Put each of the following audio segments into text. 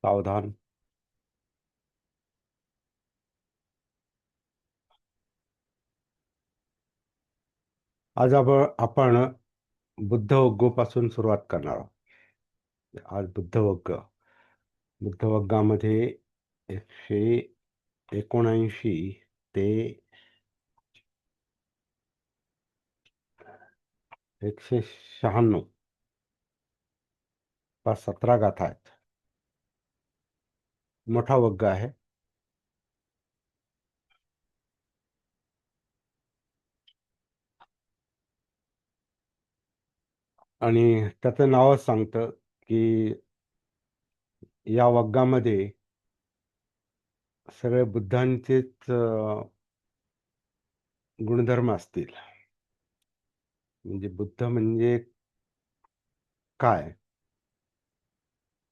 सावधान. आज आपण बुद्धवग्गोपासून सुरुवात करणार आहोत. आज बुद्धवग्गामध्ये 179 ते 196 पाच 17 गाथा आहेत. मोठा वग्ग आहे. आणि त्याचं नावच सांगतं की या वग्गामध्ये सगळे बुद्धांचेच गुणधर्म असतील. म्हणजे बुद्ध म्हणजे काय,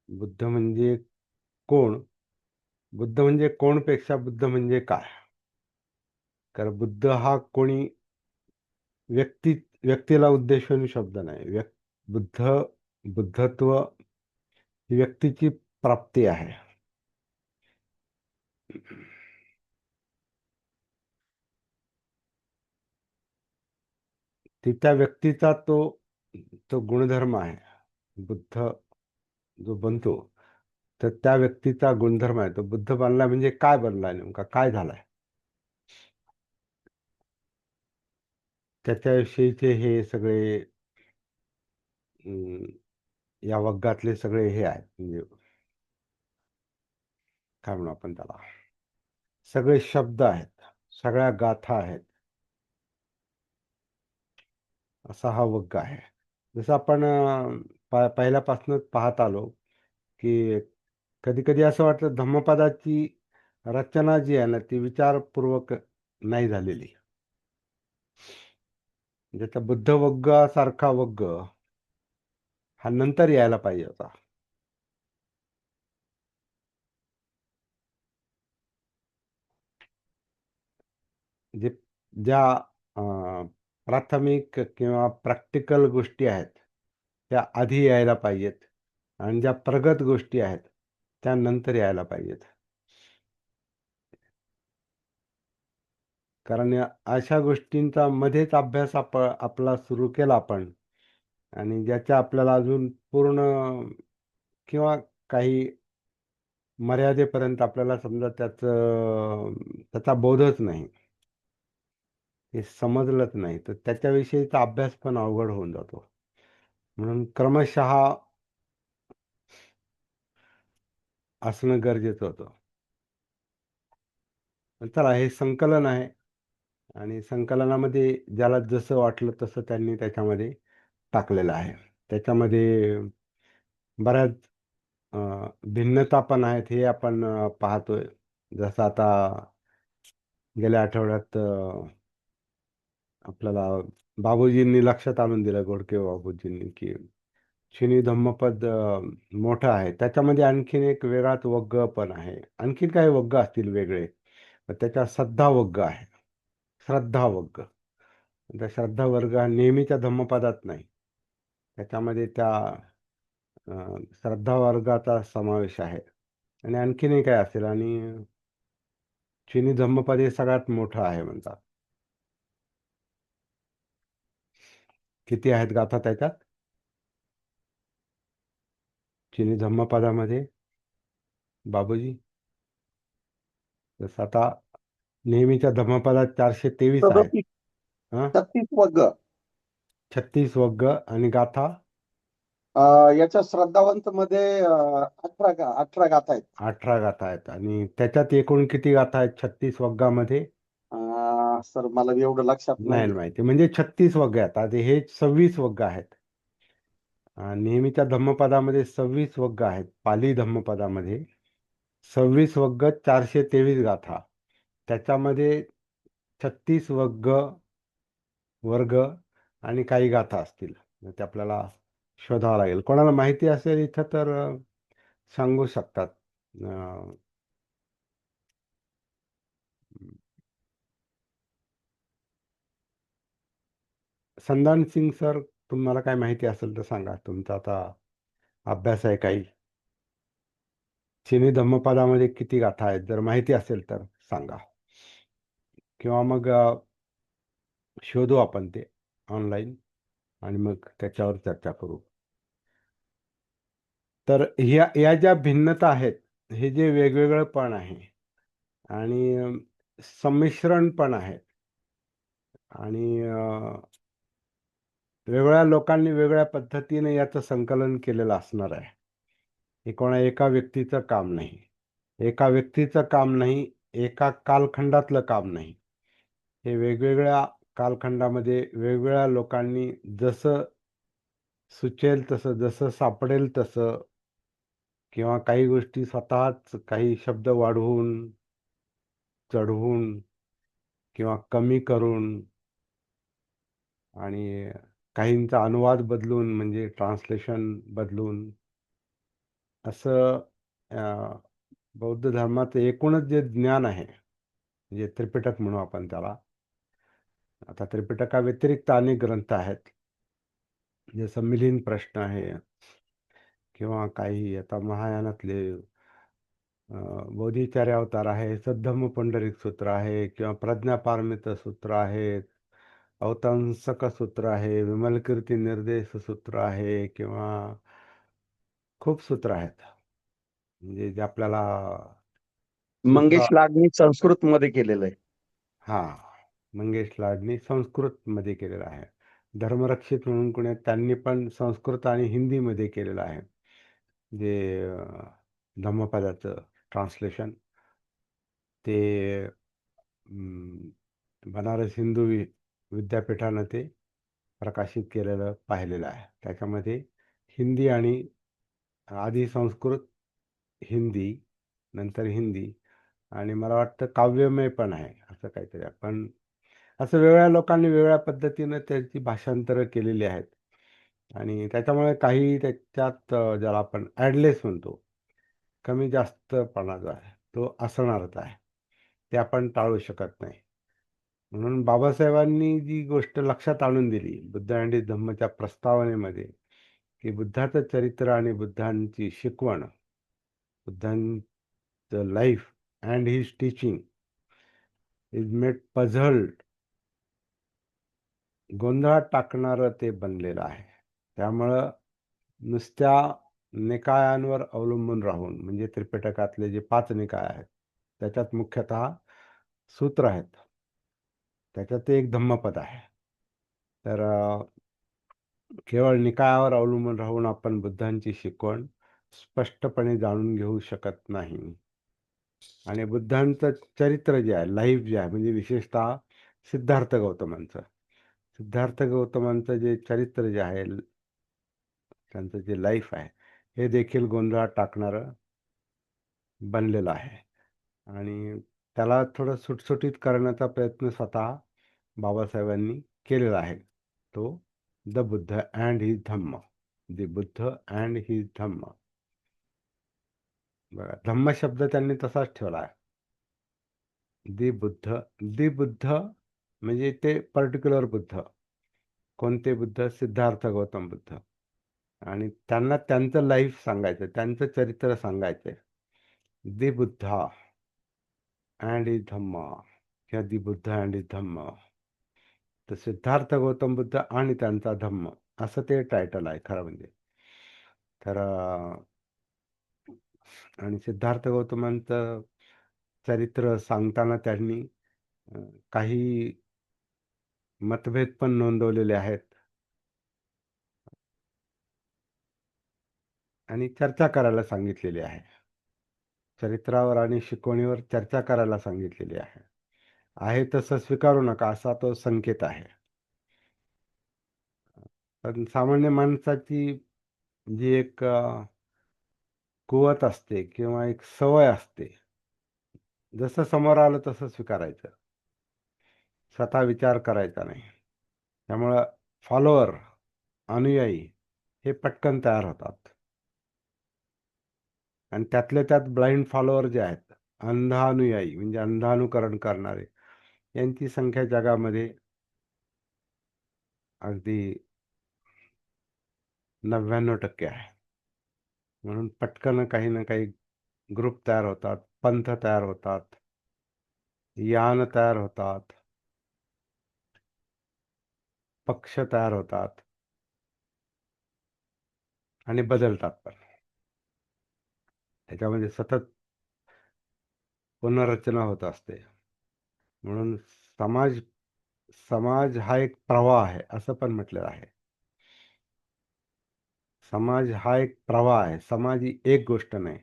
बुद्ध म्हणजे कोण, बुद्ध म्हणजे कोणपेक्षा बुद्ध म्हणजे काय. कारण बुद्ध हा कोणी व्यक्तीला उद्देशून शब्द नाही. बुद्धत्व ही व्यक्तीची प्राप्ती आहे. ती त्या व्यक्तीचा तो तो गुणधर्म आहे. बुद्ध जो बनतो तर त्या व्यक्तीचा गुणधर्म आहे. तो बुद्ध बनला म्हणजे काय बनलाय, नेमका काय झालाय, त्याच्याविषयीचे हे सगळे या वग्गातले सगळे हे आहेत. म्हणजे काय म्हणू आपण त्याला, सगळे शब्द आहेत, सगळ्या गाथा आहेत, असा हा वग्ग आहे. जसं आपण पहिल्यापासूनच पाहत आलो की कधी कधी असं वाटतं धम्मपदाची रचना जी आहे ना ती विचारपूर्वक नाही झालेली. ज्याचा बुद्ध वग्गासारखा वग्ग हा नंतर यायला पाहिजे होता. जे ज्या प्राथमिक किंवा प्रॅक्टिकल गोष्टी आहेत त्या आधी यायला पाहिजेत आणि ज्या प्रगत गोष्टी आहेत त्या नंतर यायला पाहिजेत. कारण अशा गोष्टींचा मध्येच अभ्यास आपला सुरू केला आपण आणि ज्याच्या आपल्याला अजून पूर्ण किंवा काही मर्यादेपर्यंत आपल्याला समजा त्याचा बोधच नाही, हे समजलंच नाही, तर त्याच्याविषयीचा अभ्यास पण अवघड होऊन जातो. म्हणून क्रमशः असणं गरजेचं होतं. चला, हे संकलन आहे आणि संकलनामध्ये ज्याला जसं वाटलं तसं त्यांनी त्याच्यामध्ये टाकलेलं आहे. त्याच्यामध्ये बऱ्याच भिन्नता पण आहेत, हे आपण पाहतोय. जसं आता गेल्या आठवड्यात आपल्याला बाबूजींनी लक्षात आणून दिलं, गोडके बाबूजींनी, की चिनी धम्मपद मोठं आहे. त्याच्यामध्ये आणखीन एक वेगळाच वग्ग पण आहे. आणखीन काही वग्ग असतील वेगळे, त्याच्या श्रद्धा वग्ग आहे. श्रद्धा वग्ग, त्या श्रद्धा वर्ग हा नेहमीच्या धम्मपदात नाही, त्याच्यामध्ये त्या श्रद्धा वर्गाचा समावेश आहे. आणि आणखीनही काय असेल. आणि चिनी धम्मपद हे सगळ्यात मोठं आहे म्हणतात. किती आहेत गाथा त्याच्यात चिनी धम्मपदामध्ये बाबूजी? जसं आता नेहमीच्या धम्मपदात 423 आहेत. 37 हा, 36 वर्ग. 36 वग्ग. आणि गाथा याच्या श्रद्धावंत मध्ये 18 गाथा आहेत. 18 गाथा आहेत. आणि त्याच्यात एकूण किती गाथा आहेत 36 वग्गामध्ये? सर मला एवढं लक्षात नाही नाही. माहिती. म्हणजे 36 वग्ग आहेत. आता हे 26 वग्ग आहेत. नेहमीच्या धम्मपदामध्ये 26 वग्ग आहेत. पाली धम्मपदामध्ये 26 वग्ग, 423 गाथा. त्याच्यामध्ये 36 वर्ग आणि काही गाथा असतील. ते आपल्याला शोधावं लागेल. कोणाला माहिती असेल इथं तर सांगू शकतात. संदान सिंग सर, तुम्हाला काय माहिती असेल तर सांगा. तुमचा आता अभ्यास आहे काही. चिनी धम्मपदामध्ये किती गाथा आहेत, जर माहिती असेल तर सांगा. किंवा मग शोधू आपण ते ऑनलाईन आणि मग त्याच्यावर चर्चा करू. तर या ज्या भिन्नता आहेत, हे जे वेगवेगळेपण आहे आणि संमिश्रण पण आहे आणि वेगळ्या लोकांनी वेगळ्या पद्धतीने याचं संकलन केलेलं असणार आहे. हे कोणा एका व्यक्तीचं काम नाही. एका व्यक्तीचं काम नाही, एका कालखंडातलं काम नाही. हे वेगवेगळ्या कालखंडामध्ये वेगवेगळ्या लोकांनी जसं सुचेल तसं, जसं सापडेल तसं, किंवा काही गोष्टी स्वतःच काही शब्द वाढवून, चढवून किंवा कमी करून आणि काहींचा अनुवाद बदलून म्हणजे ट्रान्सलेशन बदलून असं बौद्ध धर्माचं एकूणच जे ज्ञान आहे, म्हणजे त्रिपिटक म्हणू आपण त्याला. आता त्रिपिटकाव्यतिरिक्त अनेक ग्रंथ आहेत, जसं मिलिंद प्रश्न आहे किंवा काही आता महायानातले बोधिचर्य अवतार आहे, सद्धम्म पुंडरीक सूत्र आहे किंवा प्रज्ञापारमित सूत्र आहेत, अवतांसक सूत्र आहे, विमलकीर्ती निर्देश सूत्र आहे किंवा खूप सूत्र आहेत, म्हणजे जे आपल्याला सूत्र. मंगेश लाडनी संस्कृत मध्ये केलेलं आहे. हा, मंगेश लाडनी संस्कृत मध्ये केलेलं आहे. धर्मरक्षित म्हणून कोणी आहेत, त्यांनी पण संस्कृत आणि हिंदीमध्ये केलेलं आहे, जे धम्मपदाचं ट्रान्सलेशन. ते बनारस हिंदू विद्यापीठानं ते प्रकाशित केलेलं पाहिलेलं आहे. त्याच्यामध्ये हिंदी आणि आधी संस्कृत, हिंदी, नंतर हिंदी आणि मला वाटतं काव्यमय पण आहे, असं काहीतरी. पण असं वेगळ्या लोकांनी वेगळ्या पद्धतीनं त्याची भाषांतरं केलेली आहेत आणि त्याच्यामुळे काही त्याच्यात ज्याला आपण ॲडलेस म्हणतो, कमी जास्तपणा जो आहे तो असणारच आहे. ते आपण टाळू शकत नाही. म्हणून बाबासाहेबांनी जी गोष्ट लक्षात आणून दिली बुद्ध अँड धम्मच्या प्रस्तावनेमध्ये, की बुद्धाचं चरित्र आणि बुद्धांची शिकवण, बुद्धांचं life and his teaching is made puzzled, गोंधळात टाकणारं ते बनलेलं आहे. त्यामुळं नुसत्या निकायांवर अवलंबून राहून, म्हणजे त्रिपिटकातले जे 5 निकाय आहेत त्याच्यात मुख्यतः सूत्र आहेत, त्याच्यात ते एक धम्मपद आहे. तर केवळ निकायावर अवलंबून राहून आपण बुद्धांची शिकवण स्पष्टपणे जाणून घेऊ शकत नाही. आणि बुद्धांचं चरित्र जे आहे, लाईफ जे आहे, म्हणजे विशेषतः सिद्धार्थ गौतमांचं जे चरित्र जे आहे, त्यांचं जे लाईफ आहे, हे देखील गोंधळात टाकणारं बनलेलं आहे. आणि त्याला थोडं सुटसुटीत करण्याचा प्रयत्न स्वतः बाबासाहेबांनी केलेला आहे. तो the Buddha and his Dhamma, the Buddha and his Dhamma. बघा, धम्म शब्द त्यांनी तसाच ठेवला आहे. दी बुद्ध म्हणजे ते पर्टिक्युलर बुद्ध. कोणते बुद्ध? सिद्धार्थ गौतम बुद्ध. आणि त्यांना त्यांचं लाईफ सांगायचं, त्यांचं चरित्र सांगायचं. दी बुद्धा अँड इज धम्म किंवा दी बुद्ध अँड इज धम्म. तर सिद्धार्थ गौतम बुद्ध आणि त्यांचा धम्म, असं ते टायटल आहे खरं म्हणजे. तर आणि सिद्धार्थ गौतमांचं चरित्र सांगताना त्यांनी काही मतभेद पण नोंदवलेले आहेत आणि चर्चा करायला सांगितलेली आहे. चरित्रावर आणि शिकवणीवर चर्चा करायला सांगितलेली आहे. आहे तसं स्वीकारू नका, असा तो संकेत आहे. पण सामान्य माणसाची जी एक कुवत असते किंवा एक सवय असते, जसं समोर आलं तसं स्वीकारायचं, स्वतः विचार करायचा नाही. त्यामुळं फॉलोअर, अनुयायी हे पटकन तयार होतात. आणि त्यातल्या त्यात ब्लाइंड फॉलोअर जे आहेत, अंधानुयायी म्हणजे अंधानुकरण करणारे, यांची संख्या जगामध्ये अगदी 99% आहे. म्हणून पटकन काही ना काही ग्रुप तयार होतात, पंथ तयार होतात, यान तयार होतात, पक्ष तयार होतात आणि बदलतात पण. त्याच्यामध्ये सतत पुनर्रचना होत असते. म्हणून समाज समाज हा एक प्रवाह आहे असं पण म्हटलेलं आहे. समाज हा एक प्रवाह आहे. समाज ही एक गोष्ट नाही.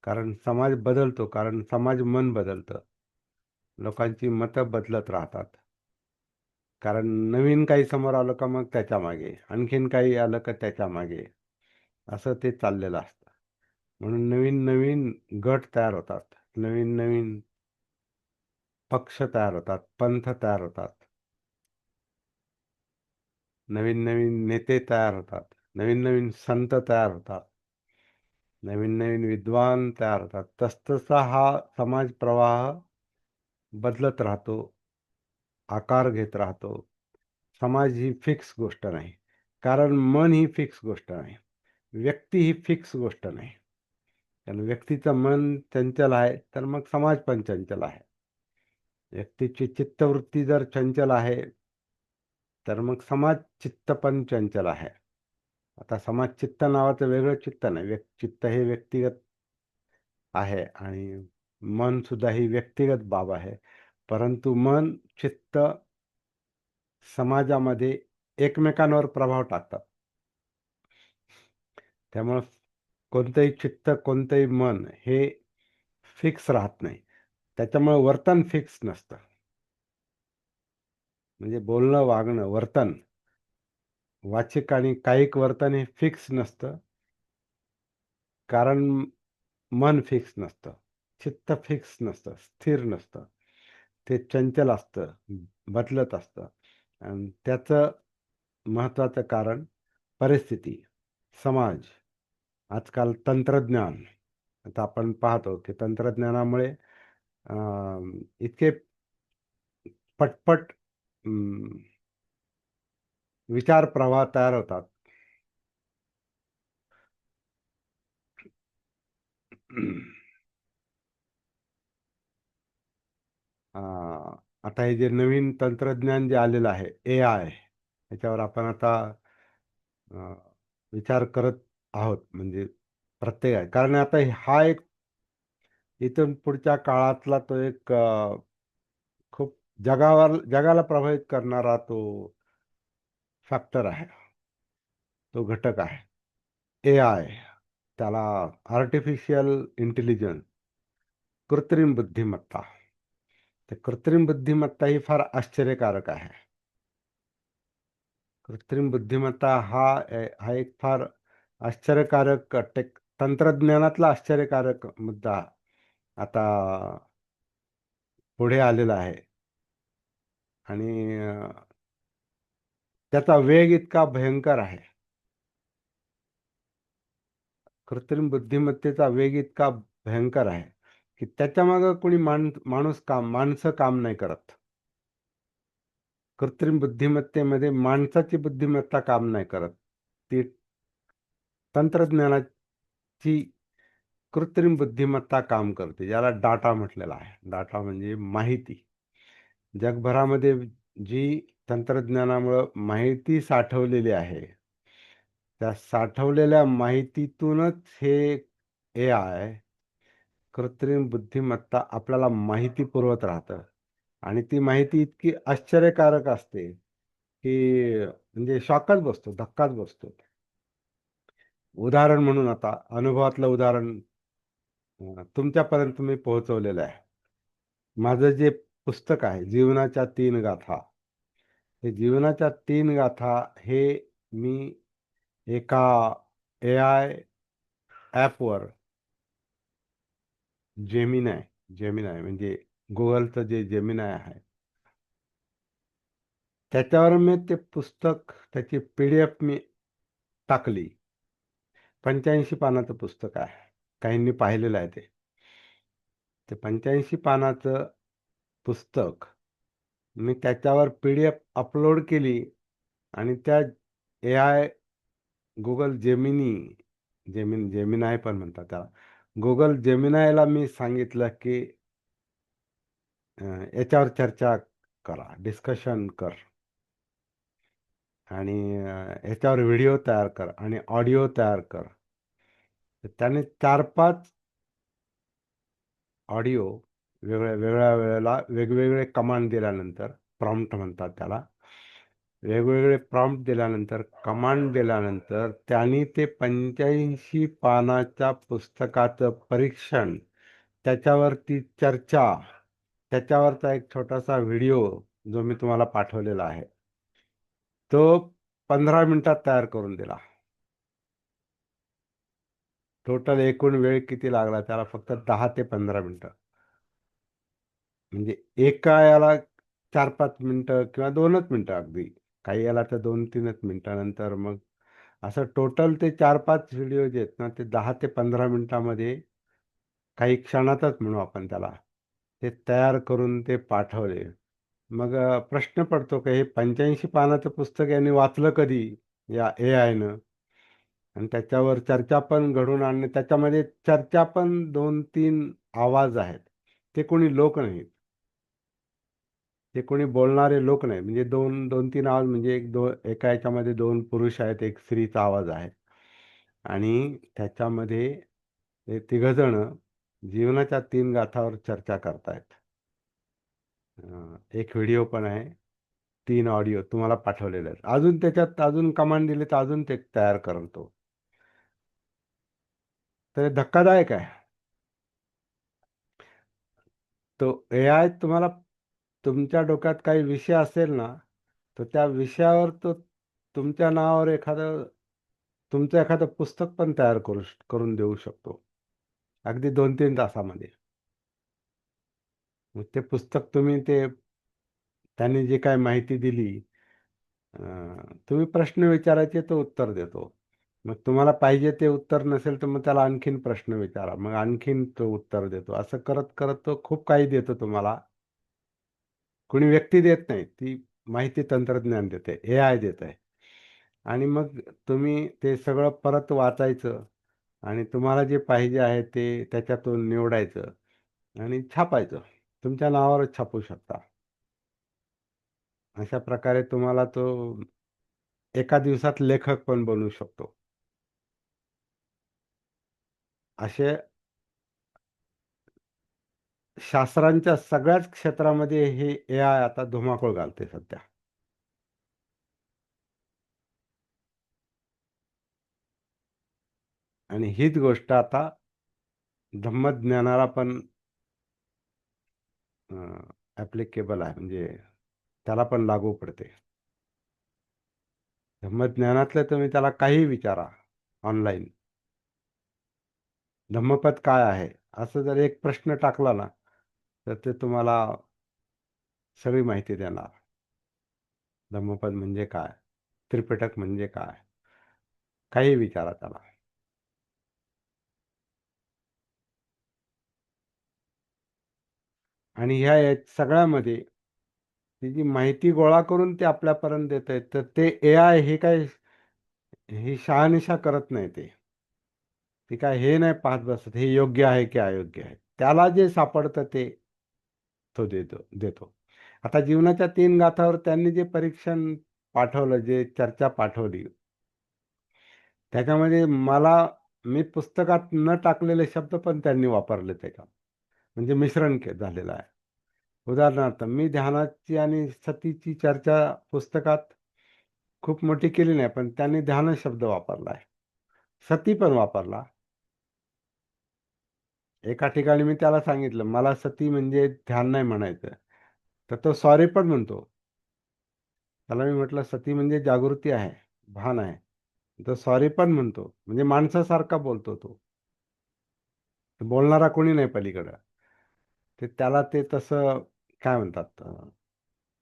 कारण समाज बदलतो, कारण समाज मन बदलतं. लोकांची मतं बदलत राहतात. कारण नवीन काही समोर आलं का मग त्याच्या मागे, आणखीन काही आलं का त्याच्या मागे, असं ते चाललेलं असतं. म्हणून नवीन नवीन गट तयार होतात. नवीन नवीन पक्ष तयार होतात, पंथ तयार होतात. नवीन नवीन नेते तयार होतात. नवीन नवीन संत तयार होतात. नवीन नवीन विद्वान तयार होतात. तसतसा हा समाज प्रवाह बदलत राहतो, आकार घेत राहतो. समाज ही फिक्स गोष्ट नाही. कारण मन ही फिक्स गोष्ट नाही. व्यक्ती ही फिक्स गोष्ट नाही. कारण व्यक्तीचं मन चंचल आहे, तर मग समाज पण चंचल आहे. व्यक्तीची चित्तवृत्ती जर चंचल आहे, तर मग समाज चित्त पण चंचल आहे. आता समाज चित्त नावाचं वेगळं चित्त नाही. चित्त हे व्यक्तिगत आहे आणि मन सुद्धा ही व्यक्तिगत बाब आहे. परंतु मन, चित्त समाजामध्ये एकमेकांवर प्रभाव टाकतात. त्यामुळं कोणतंही चित्त, कोणतंही मन हे फिक्स राहत नाही. त्याच्यामुळे वर्तन फिक्स नसतं. म्हणजे बोलणं, वागणं, वर्तन, वाचिक आणि कायिक वर्तन हे फिक्स नसतं. कारण मन फिक्स नसतं. चित्त फिक्स नसतं, स्थिर नसतं. ते चंचल असतं, बदलत असतं आणि त्याचं महत्त्वाचं कारण परिस्थिती, समाज, आजकाल तंत्रज्ञान. आता आपण पाहतो की तंत्रज्ञानामुळे इतके पटपट विचार प्रवाह तयार होतात. आता हे जे नवीन तंत्रज्ञान जे आलेलं आहे, AI, त्याच्यावर आपण आता अ, विचार करत आहोत. म्हणजे प्रत्येक आहे. कारण आता हा एक इथून पुढच्या काळातला तो एक खूप जगाला प्रभावित करणारा तो फॅक्टर आहे. तो घटक आहे. AI, त्याला आर्टिफिशियल इंटेलिजन्स, कृत्रिम बुद्धिमत्ता. तर कृत्रिम बुद्धिमत्ता ही फार आश्चर्यकारक आहे. कृत्रिम बुद्धिमत्ता हा एक फार आश्चर्यकारक तंत्रज्ञानातला आश्चर्यकारक मुद्दा आता पुढे आलेला आहे. आणि त्याचा वेग इतका भयंकर आहे. कृत्रिम बुद्धिमत्तेचा वेग इतका भयंकर आहे, की त्याच्यामागे कोणी माणसं काम नाही करत. कृत्रिम बुद्धिमत्तेमध्ये माणसाची बुद्धिमत्ता काम नाही करत. ती तंत्रज्ञानाची कृत्रिम बुद्धिमत्ता काम करते. ज्याला डाटा म्हटलेला आहे. डाटा म्हणजे माहिती. जगभरामध्ये जी तंत्रज्ञानामुळं माहिती साठवलेली आहे, त्या साठवलेल्या माहितीतूनच हे AI, कृत्रिम बुद्धिमत्ता आपल्याला माहिती पुरवत राहतं. आणि ती माहिती इतकी आश्चर्यकारक असते, की म्हणजे शॉकच बसतो, धक्काच बसतो. उदाहरण म्हणून आता अनुभवातलं उदाहरण तुमच्यापर्यंत मी पोहोचवलेलं आहे. माझं जे पुस्तक आहे, जीवनाच्या 3 गाथा. हे जीवनाच्या 3 गाथा हे मी एका AI ॲपवर जेमिनाय म्हणजे Googleचं जे जेमिनाय आहे, त्याच्यावर मी ते पुस्तक, त्याची PDF मी टाकली. 85 पानाचं पुस्तक आहे. काहींनी पाहिलेलं आहे ते. ते 85 पानाचं पुस्तक मी त्याच्यावर PDF अपलोड केली आणि त्या AI Google जेमिनाय पण म्हणतात त्याला. Google जेमिनायला मी सांगितलं की याच्यावर चर्चा करा, डिस्कशन कर आणि याच्यावर व्हिडिओ तयार कर आणि ऑडिओ तयार कर. तर त्याने 4-5 ऑडिओ वेगळ्या वेगळ्या वेळेला वेगवेगळे कमांड दिल्यानंतर, प्रॉम्प्ट म्हणतात त्याला. वेगवेगळे प्रॉम्प्ट दिल्यानंतर, कमांड दिल्यानंतर त्यांनी ते 85 पानाच्या पुस्तकाचं परीक्षण, त्याच्यावरती चर्चा, त्याच्यावरचा एक छोटासा व्हिडिओ जो मी तुम्हाला पाठवलेला आहे, तो 15 मिनिटात तयार करून दिला. टोटल एकूण वेळ किती लागला त्याला? फक्त 10 ते 15 मिनिटं. म्हणजे एका याला 4-5 मिनिटं किंवा 2च मिनिटं अगदी. काही याला तर 2-3च मिनिटानंतर मग असं टोटल ते 4-5 व्हिडिओ जे आहेत ना, ते 10 ते 15 मिनिटामध्ये काही क्षणातच म्हणू आपण त्याला, ते तयार करून ते पाठवले. मग प्रश्न पडतो की हे 85 पानाचं पुस्तक यांनी वाचलं कधी या एआयनं? आणि त्याच्यावर चर्चा पण घडवून आणणे, त्याच्यामध्ये चर्चा पण 2-3 आवाज आहेत. ते कोणी लोक नाहीत. ते कोणी बोलणारे लोक नाही. म्हणजे 2-3 आवाज म्हणजे एका ह्याच्यामध्ये 2 पुरुष आहेत, एक स्त्रीचा आवाज आहे. आणि त्याच्यामध्ये हे तिघजण जीवनाच्या 3 गाथावर चर्चा करतायत. एक व्हिडिओ पण आहे. 3 ऑडिओ तुम्हाला पाठवलेले आहेत. अजून त्याच्यात अजून कमांड दिली तर अजून ते तयार करेल तो. तर हे धक्कादायक आहे. तो एआय तुम्हाला, तुमच्या डोक्यात काही विषय असेल ना, तर त्या विषयावर तो तुमच्या नावावर तुमचं एखादं पुस्तक पण तयार करून देऊ शकतो. अगदी 2-3 तासामध्ये. मग ते पुस्तक तुम्ही त्यांनी जी काही माहिती दिली, तुम्ही प्रश्न विचारायचे तो उत्तर देतो. मग तुम्हाला पाहिजे ते उत्तर नसेल तर मग त्याला आणखीन प्रश्न विचारा. मग आणखीन तो उत्तर देतो. असं करत-करत तो खूप काही देतो तुम्हाला. कोणी व्यक्ती देत नाही. ती माहिती तंत्रज्ञान देते. एआय देतंय. आणि मग तुम्ही ते सगळं परत वाचायचं आणि तुम्हाला जे पाहिजे आहे ते त्याच्यातून निवडायचं आणि छापायचं. तुमच्या नावावरच छापू शकता. अशा प्रकारे तुम्हाला तो एका दिवसात लेखक पण बनवू शकतो. असे शास्त्रांच्या सगळ्याच क्षेत्रामध्ये हे एआय आता धुमाकूळ घालते सध्या. आणि हीच गोष्ट आता धम्मज्ञानाला पण ॲप्लिकेबल आहे. म्हणजे त्याला पण लागू पडते. धम्मज्ञानातलं तुम्ही त्याला काहीही विचारा ऑनलाईन. धम्मपद काय आहे? असं जर एक प्रश्न टाकला ना, तर ते तुम्हाला सगळी माहिती देणार. धम्मपद म्हणजे काय? त्रिपिटक म्हणजे काय? काहीही विचारा त्याला. आणि ह्या सगळ्यामध्ये ती जी माहिती गोळा करून ते आपल्यापर्यंत देतंय, तर ते एआय हे काय, ही शहानिशा करत नाही ते. ती काय हे नाही पाहत बसत, हे योग्य आहे की अयोग्य आहे. त्याला जे सापडतं ते तो देतो. आता जीवनाच्या 3 गाथावर त्यांनी जे परीक्षण पाठवलं, जे चर्चा पाठवली, त्याच्यामध्ये मी पुस्तकात न टाकलेले शब्द पण त्यांनी वापरले त्याच्यात. म्हणजे मिश्रण झालेलं आहे. उदाहरणार्थ, मी ध्यानाची आणि सतीची चर्चा पुस्तकात खूप मोठी केली नाही, पण त्यांनी ध्यान शब्द वापरला आहे. सती पण वापरला. एका ठिकाणी मी त्याला सांगितलं, "मला सती म्हणजे ध्यान नाही म्हणायचं." तर तो सॉरी पण म्हणतो. त्याला मी म्हटलं, "सती म्हणजे जागृती आहे, भान आहे." तो सॉरी पण म्हणतो. म्हणजे माणसासारखा बोलतो तो. बोलणारा कोणी नाही पलीकडं. त्याला ते तसं काय म्हणतात,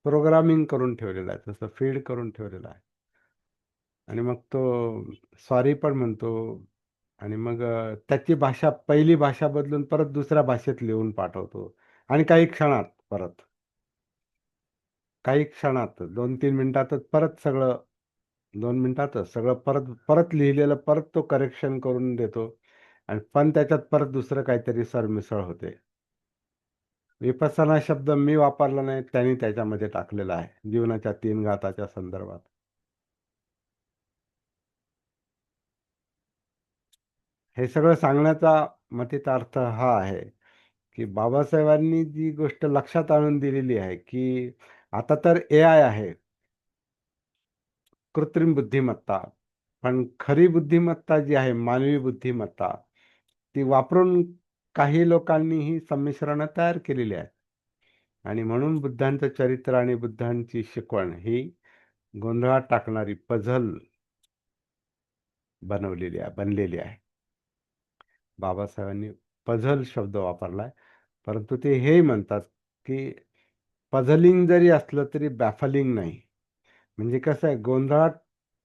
प्रोग्रामिंग करून ठेवलेलं आहे. तसं फीड करून ठेवलेलं आहे. आणि मग तो सॉरी पण म्हणतो आणि मग त्याची भाषा, पहिली भाषा बदलून परत दुसऱ्या भाषेत लिहून पाठवतो आणि काही क्षणात 2-3 मिनिटातच परत सगळं, 2 मिनिटातच सगळं परत परत लिहिलेलं परत तो करेक्शन करून देतो आणि पण त्याच्यात परत दुसरं काहीतरी सरमिसळ होते. विपස්සना शब्द मी वापरला नाही, त्यांनी त्याच्यामध्ये टाकलेला आहे जीवनाच्या 3 घाताच्या संदर्भात. हे सगळं सांगण्याचा मतितार्थ हा आहे, की बाबासाहेबांनी जी गोष्ट लक्षात आणून दिलेली आहे, की आता तर एआय आहे, कृत्रिम बुद्धिमत्ता. पण खरी बुद्धिमत्ता जी आहे, मानवी बुद्धिमत्ता, ती वापरून काही लोकांनी ही संमिश्रणं तयार केलेली आहेत. आणि म्हणून बुद्धांचं चरित्र आणि बुद्धांची शिकवण ही गोंधळात टाकणारी पझल बनलेली आहे. बाबासाहेबांनी पझल शब्द वापरलाय, परंतु ते हेही म्हणतात, की पझलिंग जरी असलं तरी बॅफलिंग नाही. म्हणजे कसं आहे, गोंधळात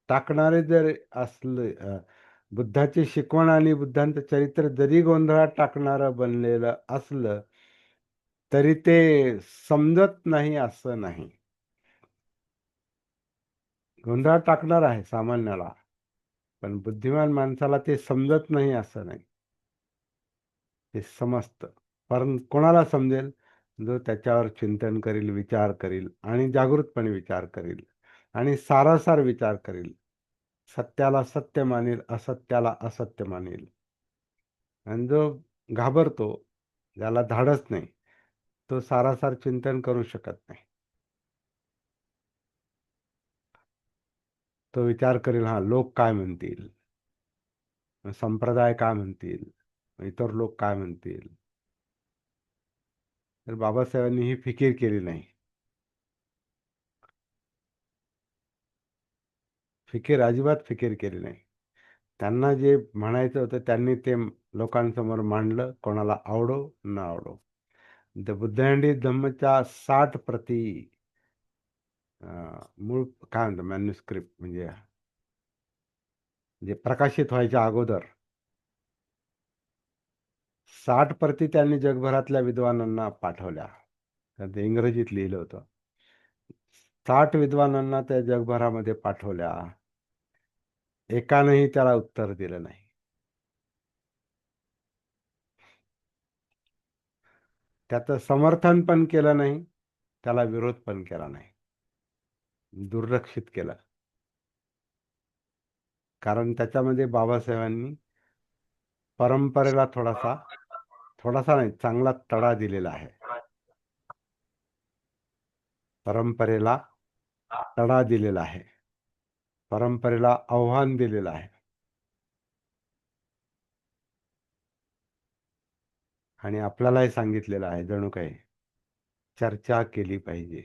टाकणारे जर असले, बुद्धाची शिकवण आणि बुद्धांचं चरित्र जरी गोंधळात टाकणारं बनलेलं असलं, तरी ते समजत नाही असं नाही. गोंधळात टाकणार आहे सामान्याला, पण बुद्धिमान माणसाला ते समजत नाही असं नाही. ते समजतं. कारण कोणाला समजेल? जो त्याच्यावर चिंतन करील, विचार करील आणि जागृतपणे विचार करील आणि सारासार विचार करील. सत्याला सत्य मानेल, असत्याला असत्य मानेल. आणि जो घाबरतो, ज्याला धाडस नाही, तो सारासार चिंतन करू शकत नाही. तो विचार करेल, हां, लोक काय म्हणतील? संप्रदाय काय म्हणतील? इतर लोक काय म्हणतील? तर बाबासाहेबांनी ही फिकीर केली नाही. अजिबात फिकीर केली नाही. त्यांना जे म्हणायचं होतं त्यांनी ते लोकांसमोर मांडलं, कोणाला आवडो न आवडो. द बुद्ध अँड हिज धम्मच्या 60 प्रती, मूळ काय म्हणतात, मॅन्युस्क्रिप्ट म्हणजे जे प्रकाशित व्हायच्या अगोदर 60 प्रती त्यांनी जगभरातल्या विद्वानांना पाठवल्या. ते इंग्रजीत लिहिलं होतं. 60 विद्वानांना त्या जगभरामध्ये पाठवल्या. एकानंही त्याला उत्तर दिलं नाही. त्याचं समर्थन पण केलं नाही, त्याला विरोध पण केला नाही. दुर्लक्षित केलं. कारण त्याच्यामध्ये बाबासाहेबांनी परंपरेला थोडासा नाही, चांगला तडा दिलेला आहे. परंपरेला तडा दिलेला आहे. परंपरेला आव्हान दिलेलं आहे. आणि आपल्यालाही सांगितलेलं आहे, जणू काही चर्चा केली पाहिजे,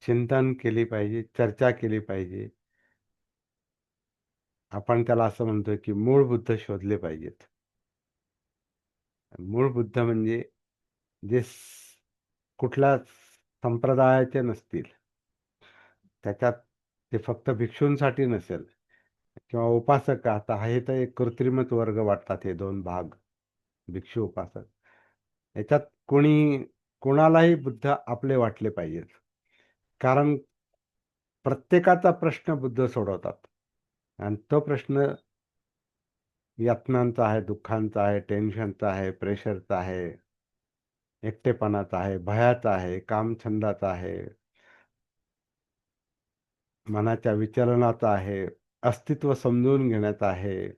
चिंतन केली पाहिजे, चर्चा केली पाहिजे. आपण त्याला असं म्हणतोय, की मूळ बुद्ध शोधले पाहिजेत. मूळ बुद्ध म्हणजे जे कुठल्या संप्रदायाचे नसतील, त्याच्यात ते फक्त भिक्षूंसाठी नसेल किंवा उपासक. आता हे तर एक कृत्रिमच वर्ग वाटतात हे 2 भाग, भिक्षू उपासक. याच्यात कोणालाही बुद्ध आपले वाटले पाहिजेत. कारण प्रत्येकाचा प्रश्न बुद्ध सोडवतात. आणि तो प्रश्न यातनांचा आहे, दुःखांचा आहे, टेन्शनचा आहे, प्रेशरचा आहे, एकटेपणाचा आहे, भयाचा आहे, कामछंदाचा आहे, मनाच्या विचलनाचा आहे, अस्तित्व समजून घेण्याचा आहे,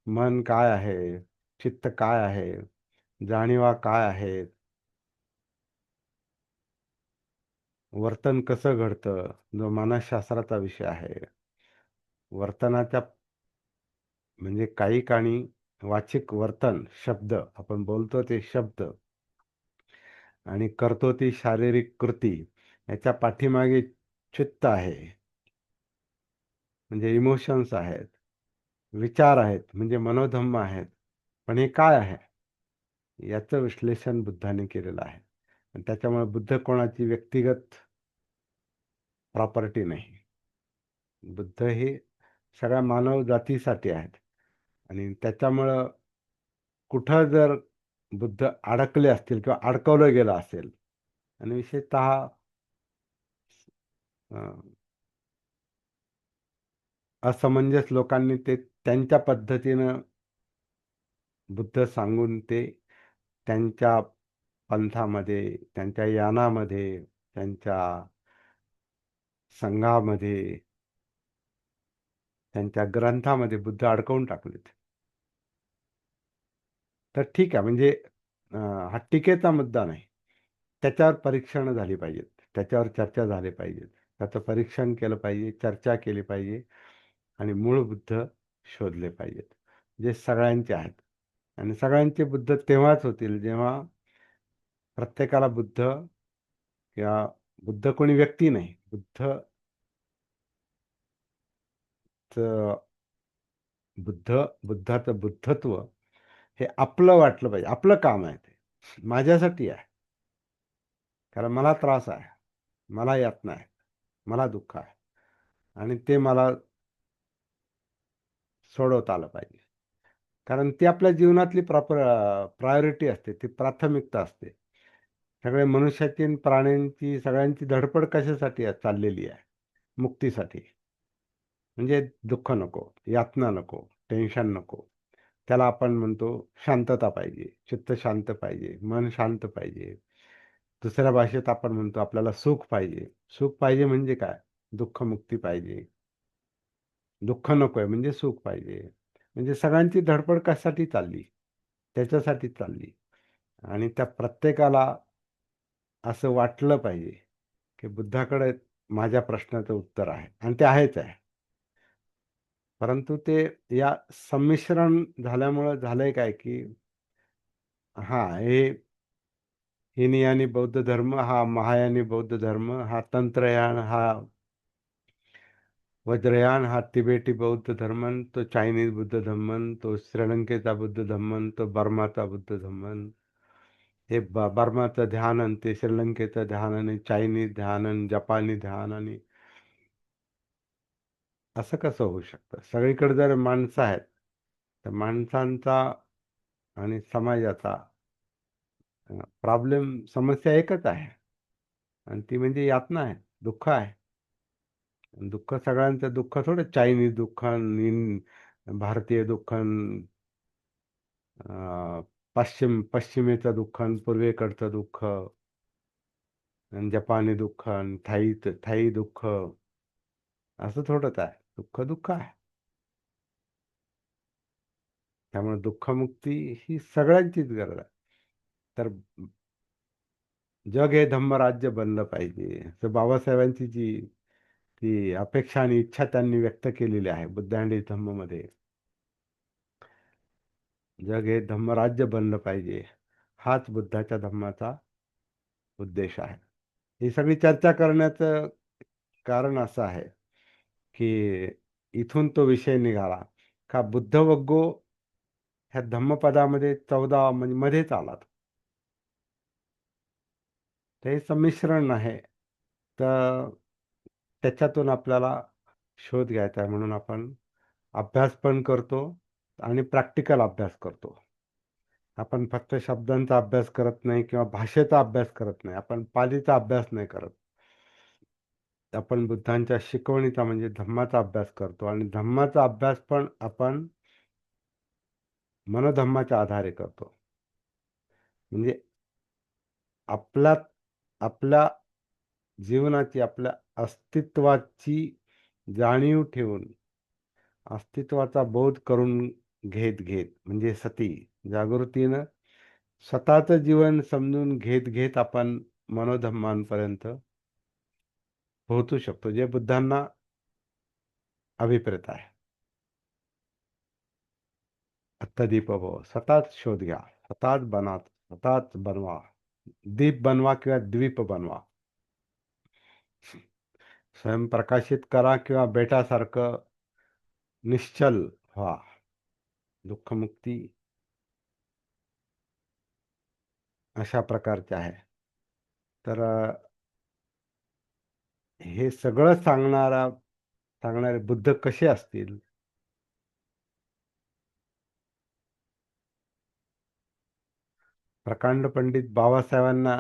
मन काय आहे, चित्त काय आहे, जाणीवा काय आहेत, वर्तन कसं घडतं, जो मानसशास्त्राचा विषय आहे. वर्तनाच्या म्हणजे काही काणी वाचिक वर्तन, शब्द आपण बोलतो ते शब्द आणि करतो ती शारीरिक कृती, याच्या पाठीमागे चित्त आहे, म्हणजे इमोशन्स आहेत, विचार आहेत, म्हणजे मनोधम्म आहेत. पण हे काय आहे, याचं विश्लेषण बुद्धाने केलेलं आहे. आणि त्याच्यामुळे बुद्ध कोणाची व्यक्तिगत प्रॉपर्टी नाही. बुद्ध हे सगळ्या मानव जातीसाठी आहेत. आणि त्याच्यामुळं कुठं जर बुद्ध अडकले असतील किंवा अडकवलं गेलं असेल, आणि विशेषतः असमंजस लोकांनी ते त्यांच्या पद्धतीनं बुद्ध सांगून ते त्यांच्या पंथामध्ये, त्यांच्या यानामध्ये, त्यांच्या संघामध्ये, त्यांच्या ग्रंथामध्ये बुद्ध अडकवून टाकलेत. तर ठीक आहे, म्हणजे हा टीकेचा मुद्दा नाही. त्याच्यावर परीक्षणं झाली पाहिजेत. त्याच्यावर चर्चा झाली पाहिजे. त्याचं परीक्षण केलं पाहिजे, चर्चा केली पाहिजे आणि मूळ बुद्ध शोधले पाहिजेत, जे सगळ्यांचे आहेत. आणि सगळ्यांचे बुद्ध तेव्हाच होतील जेव्हा प्रत्येकाला बुद्ध किंवा बुद्ध कोणी व्यक्ती नाही, बुद्धाचं बुद्धत्व हे आपलं वाटलं पाहिजे. आपलं काम आहे ते. माझ्यासाठी आहे. कारण मला त्रास आहे. मला यातना आहे. मला दुःख आहे. आणि ते मला सोडवता आलं पाहिजे. कारण ती आपल्या जीवनातली प्रायोरिटी असते. ती प्राथमिकता असते. सगळ्या मनुष्याची आणि प्राण्यांची सगळ्यांची धडपड कशासाठी चाललेली आहे? मुक्तीसाठी. म्हणजे दुःख नको, यातना नको, टेन्शन नको. त्याला आपण म्हणतो शांतता पाहिजे, चित्त शांत पाहिजे, मन शांत पाहिजे. दुसऱ्या भाषेत आपण म्हणतो आपल्याला सुख पाहिजे. सुख पाहिजे म्हणजे काय? दुःखमुक्ती पाहिजे. दुःख नकोय म्हणजे सुख पाहिजे. म्हणजे सगळ्यांची धडपड कशासाठी चालली? त्याच्यासाठी चालली. आणि त्या प्रत्येकाला असं वाटलं पाहिजे, की बुद्धाकडे माझ्या प्रश्नाचं उत्तर आहे आणि ते आहेच आहे. परंतु ते या संमिश्रण झाल्यामुळं झालंय काय, की हे हिनयानी बौद्ध धर्म, हा महायानी बौद्ध धर्म, हा तंत्रयान, हा वज्रयान, हा तिबेटी बौद्ध धर्मन, तो चायनीज बुद्ध धर्मन, तो श्रीलंकेचा बुद्ध धर्मन, तो बर्माचा बुद्ध धर्मन. हे बर्माचं ध्यान आणि ते श्रीलंकेचं ध्यान आणि चायनीज ध्यान आणि जपानी ध्यान आणि असं कसं होऊ शकतं? सगळीकडे जर माणसं आहेत, तर माणसांचा आणि समाजाचा समस्या एकच आहे आणि ती म्हणजे यातना आहे, दुःख आहे. दुःख सगळ्यांचं दुःख थोडं चायनीज दुःख, भारतीय दुःख, पश्चिमेचं दुःख, पूर्वेकडचं दुःख, आणि जपानी दुःख, आणि थाई दुःख, असं थोडंच आहे. दुःख दुःख आहे. त्यामुळे दुःखमुक्ती ही सगळ्यांचीच गरज आहे. तर जग हे धम्मराज्य बनलं पाहिजे. तर बाबासाहेबांची जी ती अपेक्षा आणि इच्छा त्यांनी व्यक्त केलेली आहे बुद्ध अँड धम्ममध्ये. जग हे धम्मराज्य बनलं पाहिजे. हाच बुद्धाच्या धम्माचा उद्देश आहे. ही सगळी चर्चा करण्याचं कारण असं आहे, की इथून तो विषय निघाला का बुद्ध वग्गो ह्या धम्मपदामध्ये 14 म्हणजे मध्येच आला. ते संमिश्रण आहे. तर त्याच्यातून आपल्याला शोध घ्यायचा आहे म्हणून आपण अभ्यास पण करतो आणि प्रॅक्टिकल अभ्यास करतो. आपण फक्त शब्दांचा अभ्यास करत नाही किंवा भाषेचा अभ्यास करत नाही. आपण पालीचा अभ्यास नाही करत. आपण बुद्धांच्या शिकवणीचा म्हणजे धम्माचा अभ्यास करतो आणि धम्माचा अभ्यास पण आपण मनोधम्माच्या आधारे करतो. म्हणजे आपल्यात आपल्या जीवनाची, आपल्या अस्तित्वाची जाणीव ठेवून, अस्तित्वाचा बोध करून घेत घेत म्हणजे सती जागृतीनं स्वतःचं जीवन समजून घेत घेत आपण मनोधम्मांपर्यंत पोहोचू शकतो, जे बुद्धांना अभिप्रेत आहे. अत्तदीप भव, स्वतःच शोध घ्या, स्वतःच बनवा. दीप बनवा किंवा द्वीप बनवा. स्वयंप्रकाशित करा किंवा बेटासारखं निश्चल व्हा. दुःखमुक्ती अशा प्रकारचे आहे. तर हे सगळं सांगणारे बुद्ध कसे असतील? प्रकांड पंडित बाबासाहेबांना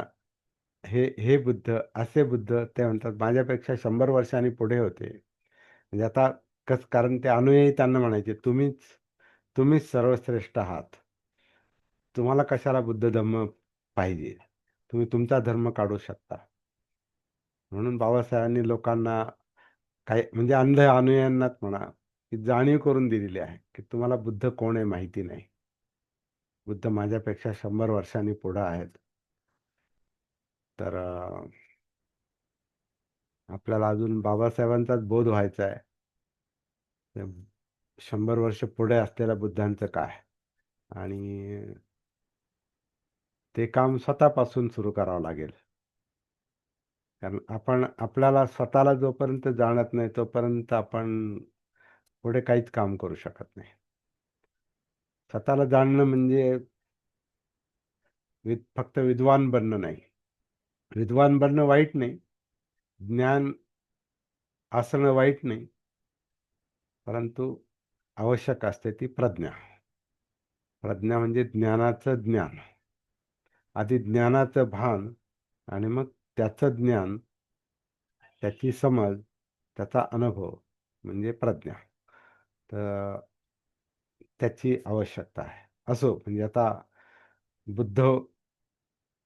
हे बुद्ध, असे बुद्ध ते म्हणतात माझ्यापेक्षा 100 वर्षांनी पुढे होते. म्हणजे कारण ते अनुयायी त्यांना म्हणायचे, तुम्हीच सर्वश्रेष्ठ आहात. तुम्हाला कशाला बुद्ध धम्म पाहिजे? तुम्ही तुमचा धर्म काढू शकता. म्हणून बाबासाहेबांनी लोकांना काही म्हणजे अंध अनुयायांनाच म्हणा, की जाणीव करून दिलेली आहे, की तुम्हाला बुद्ध कोण आहे माहिती नाही. बुद्ध माझ्यापेक्षा 100 वर्षांनी पुढे आहेत. तर आपल्याला अजून बाबासाहेबांचाच बोध व्हायचा आहे. 100 वर्ष पुढे असलेल्या बुद्धांचं काय? आणि ते काम स्वतःपासून सुरू करावं लागेल. कारण आपण आपल्याला स्वतःला जोपर्यंत जाणत नाही, तोपर्यंत आपण पुढे काहीच काम करू शकत नाही. स्वतःला जाणणं म्हणजे फक्त विद्वान बनणं नाही. विद्वान बनणं वाईट नाही. ज्ञान असणं वाईट नाही. परंतु आवश्यक असते ती प्रज्ञा. प्रज्ञा म्हणजे ज्ञानाचं ज्ञान. आधी ज्ञानाचं भान आणि मग त्याचं ज्ञान, त्याची समज, त्याचा अनुभव म्हणजे प्रज्ञा. तर त्याची आवश्यकता आहे. असो म्हणजे आता बुद्ध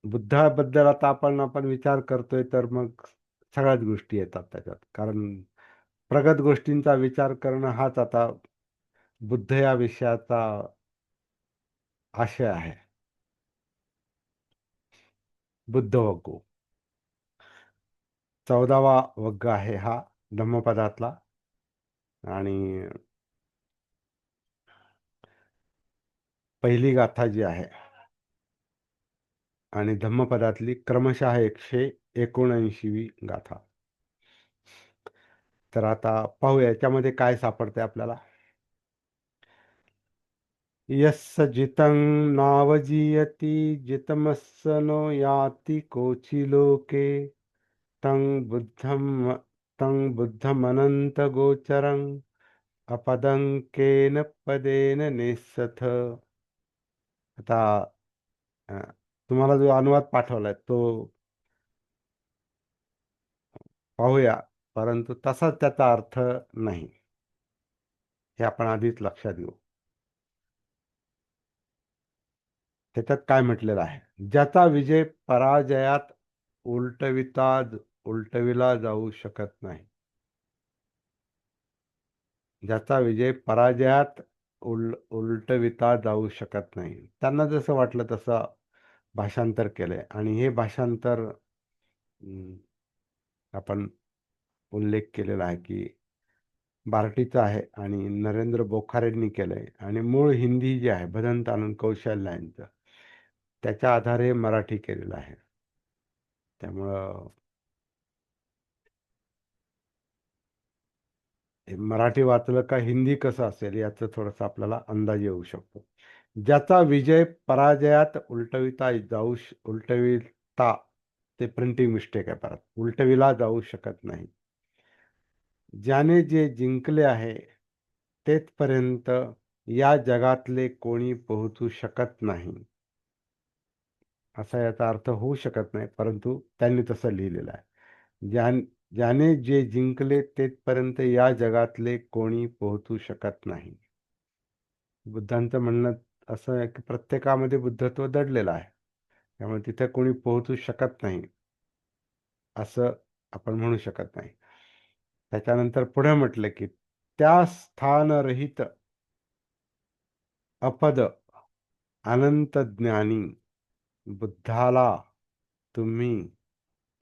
बुद्धाबद्दल आता आपण विचार करतोय तर मग सगळ्याच गोष्टी येतात त्याच्यात. कारण प्रगत गोष्टींचा विचार करणं हाच आता बुद्ध या विषयाचा आशय आहे. बुद्ध वग्गो 14वा वग्ग आहे हा धम्मपदातला. आणि पहिली गाथा जी आहे आणि धम्मपदातली क्रमशः 179वी गाथा. तर आता पाहूया याच्यामध्ये काय सापडते आपल्याला. यस्य जितं नावजीयति जितमस्य नो याति कोचि लोके तं बुद्धमनन्तगोचरं अपदं केन पदेन नेष्यथ. आता तुम्हाला जो अनुवाद पाठवलाय तो पाहूया, परंतु तसाच त्याचा अर्थ नाही, हे आपण आधीच लक्षात घेऊ. त्याच्यात काय म्हटलेलं आहे? ज्याचा विजय पराजयात उलटविला जाऊ शकत नाही. ज्याचा विजय पराजयात उलटविता जाऊ शकत नाही. त्यांना जसं वाटलं तसं भाषांतर केलंय आणि हे भाषांतर आपण उल्लेख केलेला आहे की बार्टीचं आहे आणि नरेंद्र बोखारेंनी केलंय आणि मूळ हिंदी जे आहे भदंत आनंद कौशल्य यांचं, त्याच्या आधारे मराठी केलेलं आहे. त्यामुळं मराठी वाचलं का हिंदी कसं असेल याचं थोडंसं आपल्याला अंदाज येऊ शकतो. ज्याचा विजय पराजयात उलटविता, ते प्रिंटिंग मिस्टेक आहे परत, उलटविला जाऊ शकत नाही. ज्याने जे जिंकले आहे तेथपर्यंत या जगातले कोणी पोहोचू शकत नाही, असा याचा अर्थ होऊ शकत नाही, परंतु त्यांनी तसं लिहिलेलं आहे. ज्याने जे जिंकले तेथपर्यंत या जगातले कोणी पोहोचू शकत नाही. बुद्धांचं म्हणणं असं आहे की प्रत्येकामध्ये बुद्धत्व दडलेलं आहे, त्यामुळे तिथे कोणी पोहोचू शकत नाही असं आपण म्हणू शकत नाही. त्याच्यानंतर पुढे म्हटलं की त्या स्थानरहित अपद अनंत ज्ञानी बुद्धाला तुम्ही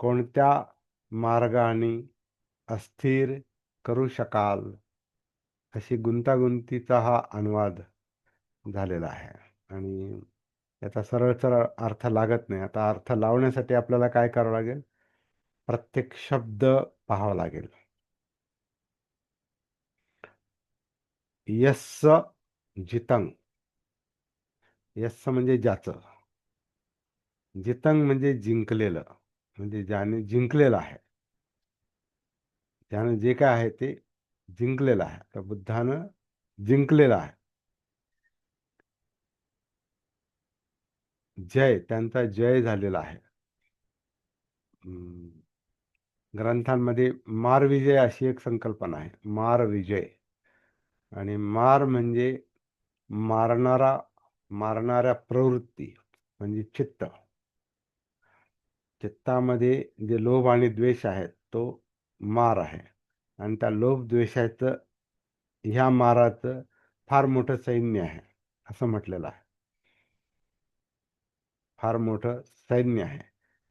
कोणत्या मार्गाने अस्थिर करू शकाल, अशी गुंतागुंतीचा हा अनुवाद झालेला आहे. आणि याचा सरळ सरळ अर्थ लागत नाही. आता अर्थ लावण्यासाठी आपल्याला काय करावं लागेल? प्रत्येक शब्द पाहावा लागेल. यस्स जितं, यस्स म्हणजे ज्याचं, जितं म्हणजे जिंकलेलं, म्हणजे ज्याने जिंकलेलं आहे, त्यानं जे काय आहे ते जिंकलेलं आहे. तर बुद्धानं जिंकलेलं आहे. जय, त्यांचा जय झालेला आहे. ग्रंथांमध्ये मारविजय अशी एक संकल्पना आहे, मारविजय. आणि मार म्हणजे मारणारा, मारणाऱ्या प्रवृत्ती म्हणजे चित्त. चित्तामध्ये जे लोभ आणि द्वेष आहेत तो मार आहे. आणि त्या लोभ द्वेषाचं ह्या माराचं फार मोठं सैन्य आहे असं म्हटलेलं आहे. फार मोठं सैन्य आहे.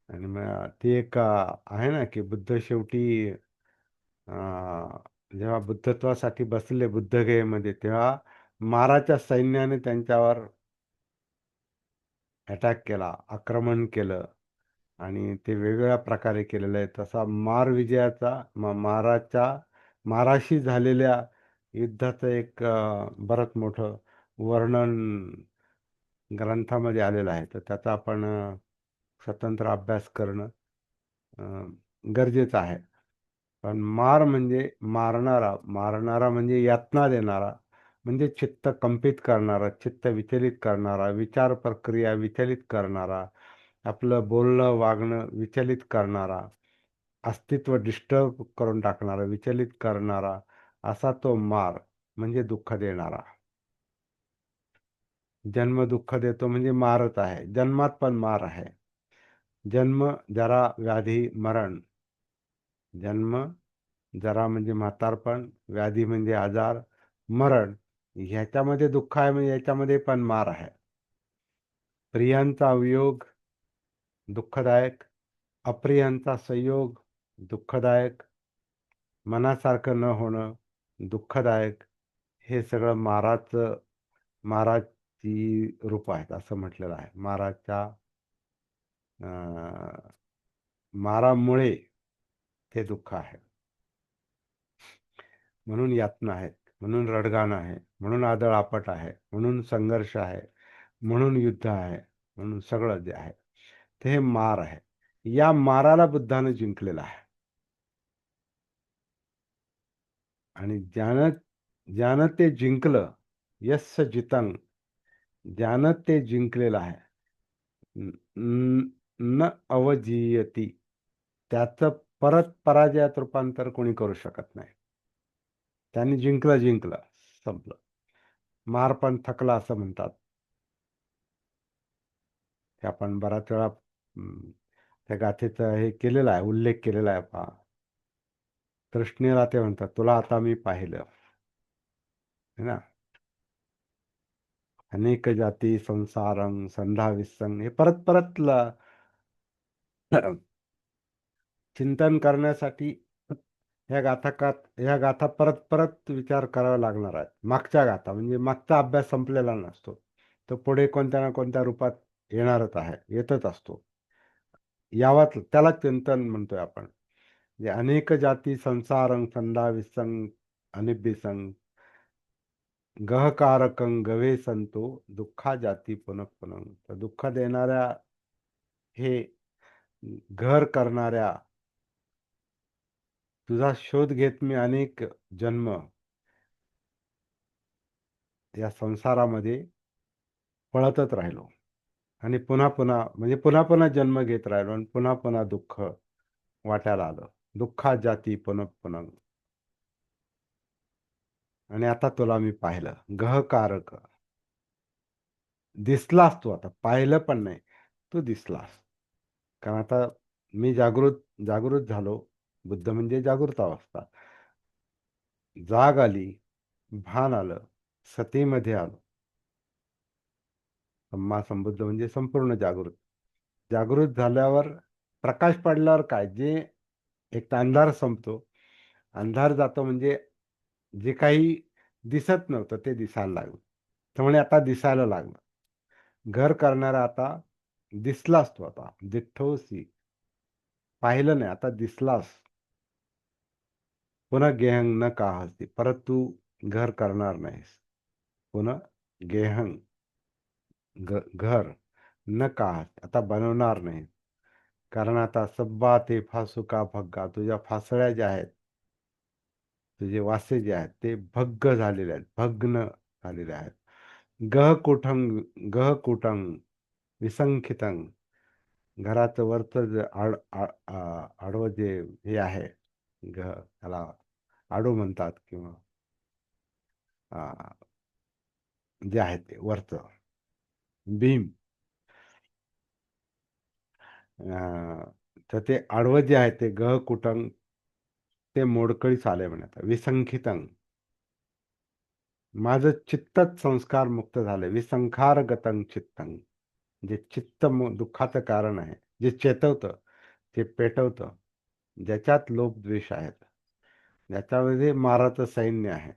आणि मग ती एक आहे ना की बुद्ध शेवटी जेव्हा बुद्धत्वासाठी बसले बुद्धगयेमध्ये तेव्हा माराच्या सैन्याने त्यांच्यावर अटॅक केला, आक्रमण केलं. आणि ते वेगवेगळ्या प्रकारे केलेलं आहे. तसा मार विजयाचा माराशी झालेल्या युद्धाचं एक बरंच मोठं वर्णन ग्रंथामध्ये आलेलं आहे. तर त्याचा आपण स्वतंत्र अभ्यास करणं अ, गरजेचं आहे. पण मार म्हणजे मारणारा म्हणजे यातना देणारा, म्हणजे चित्त कंपित करणारा, चित्त विचलित करणारा, विचार प्रक्रिया विचलित करणारा, आपलं बोलणं वागणं विचलित करणारा, अस्तित्व डिस्टर्ब करून टाकणारा, विचलित करणारा, असा तो मार म्हणजे दुःख देणारा. जन्म दुःख देतो म्हणजे मारच आहे. जन्मात पण मार आहे. जन्म, जरा, व्याधी, मरण. जन्म, जरा म्हणजे म्हातारपण, व्याधी म्हणजे आजार, मरण. ह्याच्यामध्ये दुःख आहे म्हणजे याच्यामध्ये पण मार आहे. प्रियांचा वियोग दुःखदायक, अप्रियांचा संयोग दुःखदायक, मनासारखं न होणं दुःखदायक. हे सगळं माराची रूप आहेत असं म्हटलेलं आहे. मारामुळे ते दुःख आहे. म्हणून यातना आहेत, म्हणून रडगाणं आहे, म्हणून आदळआपट आहे, म्हणून संघर्ष आहे, म्हणून युद्ध आहे, म्हणून सगळं जे आहे ते हे मार आहे. या माराला बुद्धानं जिंकलेलं आहे. आणि ज्यानं ज्यानं ते जिंकलं, यस्य जितं, ज्यानं ते जिंकलेलं आहे, न अवजियती, त्याचं परत पराजयात रूपांतर कोणी करू शकत नाही. त्यांनी जिंकलं संपलं. मार पण थकला असं म्हणतात. ते आपण बराच वेळा त्या गाथेचा हे केलेला आहे, उल्लेख केलेला आहे पहा. तृष्णेला ते म्हणतात, तुला आता मी पाहिलं, है ना. अनेक जाती संसारं संधा विसंग, हे परत परत चिंतन करण्यासाठी ह्या गाथा परत परत विचार करावा लागणार आहेत. मागच्या गाथा म्हणजे मागचा अभ्यास संपलेला नसतो, तो पुढे कोणत्या ना कोणत्या रूपात येणारच आहे, येतच असतो. यावाच त्याला चिंतन म्हणतोय आपण. म्हणजे अनेक जाती संसारं संधा विसंग अनिबिसंग, गहकारकं गवे संतो दुःखा जाती पुनः पुनः. तर दुःख देणाऱ्या, हे घर करणाऱ्या, तुझा शोध घेत मी अनेक जन्म या संसारामध्ये पळतच राहिलो. आणि पुन्हा पुन्हा म्हणजे पुन्हा पुन्हा जन्म घेत राहिलो आणि पुन्हा पुन्हा दुःख वाट्याला आलं. दुःखा जाती पुनः पुनः. आणि आता तुला मी पाहिलं, गहकारक. दिसलास तू, आता पाहिलं पण नाही, तू दिसलास. कारण आता मी जागृत झालो. बुद्ध म्हणजे जागृत अवस्था. जाग आली, भान आलं, सतीमध्ये आलो. सम्मा संबुद्ध म्हणजे संपूर्ण जागृत. जागृत झाल्यावर प्रकाश पडल्यावर काय, जे एक तर अंधार संपतो. अंधार जातो म्हणजे जे काही दिसत नव्हतं ते दिसायला लागलं. त्यामुळे आता दिसायला लागलं. घर करणारा आता दिसलास तू, आता दिठ्ठोसी. पाहिलं नाही, आता दिसलास. पुन्हा गेहंग न काहसी, परत तू घर करणार नाहीस. पुन्हा गेहंग, घर न काहस, आता बनवणार नाही. कारण आता सब्बा ते फासुका भग्गा, तुझ्या फासळ्या ज्या आहेत, तुझे वासे जे आहेत ते भग्ग झालेले आहेत, भग्न झालेले आहेत. गह कुटंग विसंखितंग, घराचं वरचं जे आडवं जे हे आहे, त्याला आडू म्हणतात, किंवा जे आहे ते वरचं, भीम. अं, तर ते आडवं जे आहे ते ग कुटंग, ते मोडकळीस आले म्हणतात. विसंखितंग, माझं चित्तच संस्कार मुक्त झाले. विसंखार गतंग चित्तंग, जे चित्त दुःखाचं कारण आहे, जे चेतवतं, जे पेटवतं, ज्याच्यात लोभ द्वेष आहेत, ज्याच्यामध्ये माराचं सैन्य आहे,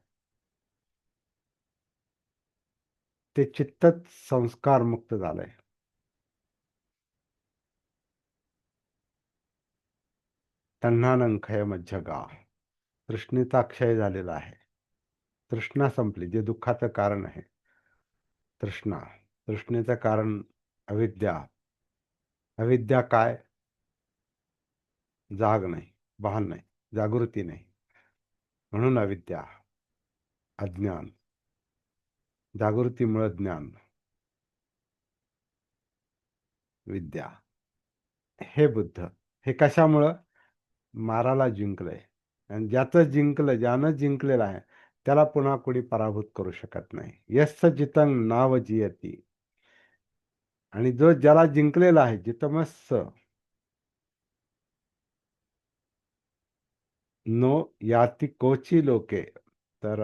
ते चित्तच संस्कार मुक्त झालंय. तण्हानं क्षयमज्जगा, तृष्णेचा क्षय झालेला आहे. तृष्णा संपली, जे दुःखाचं कारण आहे. तृष्णा, तृष्णेचं कारण अविद्या. अविद्या काय? जाग नाही, भान नाही, जागृती नाही, म्हणून अविद्या. अज्ञान, जागृतीमुळे ज्ञान, विद्या. हे बुद्ध, हे कशामुळं? माराला जिंकलंय. आणि ज्यानं जिंकलेलं आहे, त्याला पुन्हा कोणी पराभूत करू शकत नाही. यस्य जितं नाव जियती. आणि ज्याला जिंकलेला आहे, जितमस्य नो याती कोची लोके. तर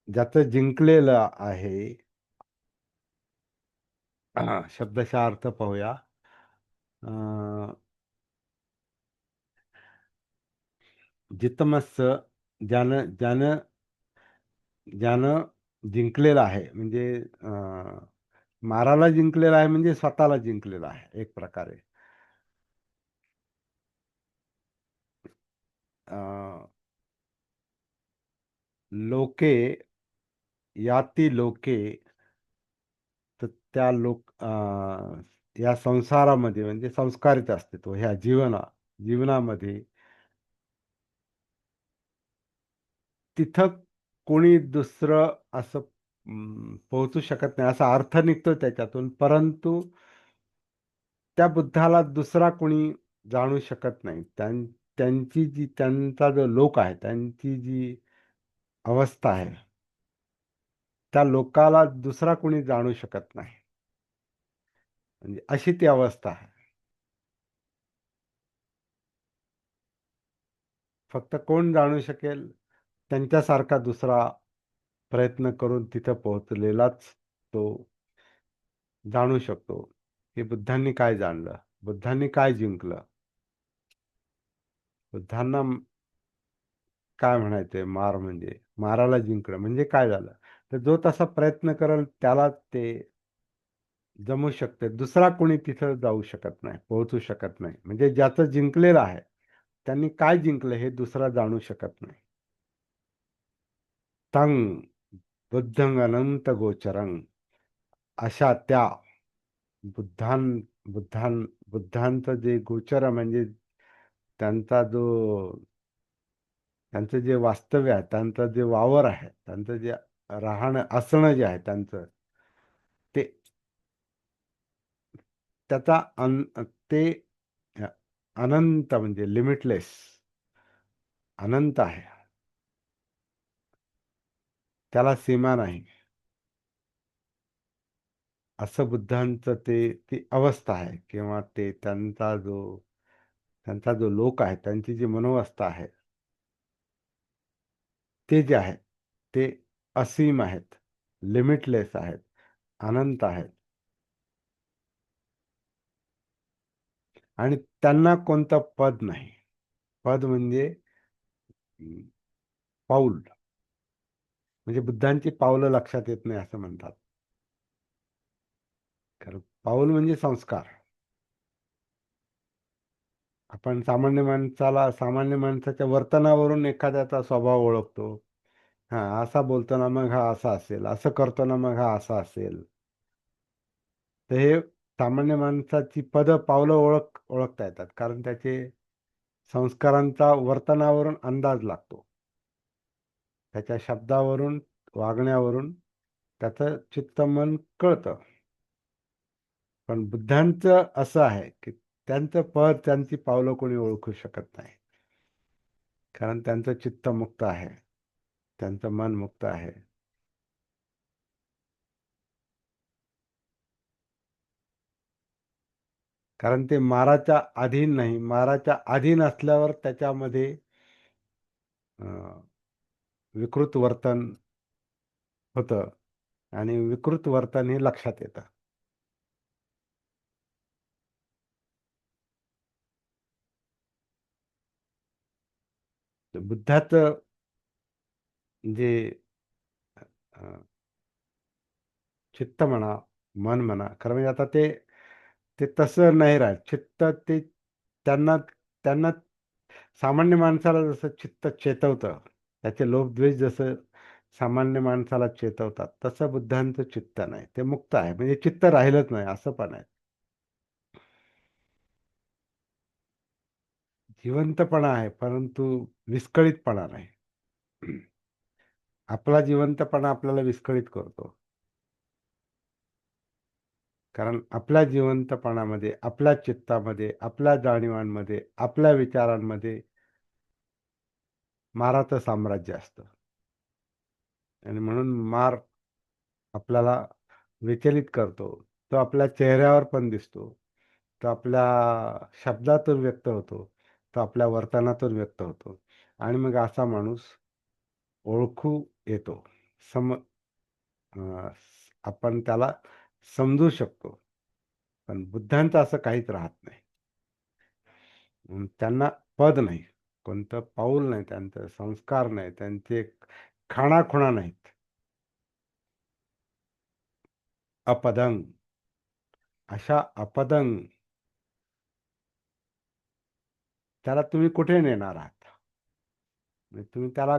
ज्याचं जिंकलेलं आहे, शब्दशः अर्थ पाहूया. अं, जितमस्य, ज्यानं ज्यानं ज्यानं जिंकलेलं आहे, म्हणजे माराला जिंकलेला आहे, म्हणजे स्वतःला जिंकलेला आहे एक प्रकारे. अं, लोके याती लोके, तर त्या या संसारामध्ये, म्हणजे संस्कारित असते तो, ह्या जीवनामध्ये तिथं कोणी दुसरं असं पोहोचू शकत नाही, असा अर्थ निघतो त्याच्यातून. परंतु त्या बुद्धाला दुसरा कोणी जाणू शकत नाही. त्यांचा जो लोक आहे, त्यांची जी अवस्था आहे, त्या लोकाला दुसरा कोणी जाणू शकत नाही. म्हणजे अशी ती अवस्था आहे. फक्त कोण जाणू शकेल? त्यांच्यासारखा दुसरा प्रयत्न करून तिथं पोहोचलेलाच तो जाणू शकतो की बुद्धांनी काय जाणलं, बुद्धांनी काय जिंकलं. बुद्धांना काय म्हणायचंय? म्हणजे माराला जिंकणं म्हणजे काय झालं? तर जो तसा प्रयत्न करेल त्याला ते जमू शकते. दुसरा कोणी तिथं जाऊ शकत नाही, पोहोचू शकत नाही. म्हणजे ज्याचं जिंकलेलं आहे, त्यांनी काय जिंकलं हे दुसरा जाणू शकत नाही. तंग बुद्धंग अनंत गोचरंग, अशा त्या बुद्धां बुद्धां बुद्धांचं जे गोचर, म्हणजे त्यांचा जो त्यांचं जे वास्तव्य आहे, त्यांचं जे वावर आहे, त्यांचं जे राहणं असणं जे आहे त्यांचं, ते त्याचा ते अनंत, म्हणजे लिमिटलेस, अनंत आहे. त्याला सीमा नाही. असं बुद्धांचं ती अवस्था आहे, किंवा त्यांचा जो लोक आहे, त्यांची जी मनोवस्था आहे, ते जे आहे ते असीम आहेत, लिमिटलेस आहेत, अनंत आहेत. आणि त्यांना कोणतं पद नाही. पद म्हणजे पाऊल, म्हणजे बुद्धांची पावलं लक्षात येत नाही असं म्हणतात. कारण पाऊल म्हणजे संस्कार. आपण सामान्य माणसाच्या वर्तनावरून एखाद्याचा स्वभाव ओळखतो. हा, असा बोलतो ना मग हा असा असेल, असं करतो ना मग हा असा असेल. तर हे सामान्य माणसाची पावलं ओळखता येतात, कारण त्याचे संस्कारांचा वर्तनावरून अंदाज लागतो. त्याच्या शब्दावरून, वागण्यावरून त्याचं चित्त मन कळतं. पण बुद्धांचं असं आहे की त्यांचं पद, त्यांची पावलं कोणी ओळखू शकत नाही. कारण त्यांचं चित्त मुक्त आहे, त्यांचं मन मुक्त आहे. कारण ते माराच्या अधीन नाही. माराच्या अधीन असल्यावर त्याच्यामध्ये अ, विकृत वर्तन होतं आणि विकृत वर्तन हे लक्षात येतं. तर बुद्धाचं जे अ, चित्त म्हणा, मन म्हणा, खरं म्हणजे आता ते ते तसं नाही राहत. चित्त ते त्यांना त्यांना सामान्य माणसाला जसं चित्त चेतवतं, त्याचे लोभ-द्वेष जसं सामान्य माणसाला चेतवतात, तसं बुद्धांचं चित्त नाही. ते मुक्त आहे. म्हणजे चित्त राहिलंच नाही असं पण आहे. जिवंतपणा आहे, परंतु विस्कळीतपणा नाही. आपला जिवंतपणा आपल्याला विस्कळीत करतो. कारण आपल्या जिवंतपणामध्ये, आपल्या चित्तामध्ये, आपल्या जाणीवांमध्ये, आपल्या विचारांमध्ये माराचं साम्राज्य असतं आणि म्हणून मार आपल्याला विचलित करतो. तो आपल्या चेहऱ्यावर पण दिसतो. तो आपल्या शब्दातून व्यक्त होतो. तो आपल्या वर्तनातून व्यक्त होतो आणि मग असा माणूस ओळखू येतो. सम आपण त्याला समजू शकतो. पण बुद्धांचं असं काहीच राहत नाही. त्यांना पद नाही. कोणतं पाऊल नाही त्यांचं, संस्कार नाही, त्यांचे खाणाखुणा नाहीत. अपदंग. अशा अपदंग त्याला तुम्ही कुठे नेणार आहात? म्हणजे तुम्ही त्याला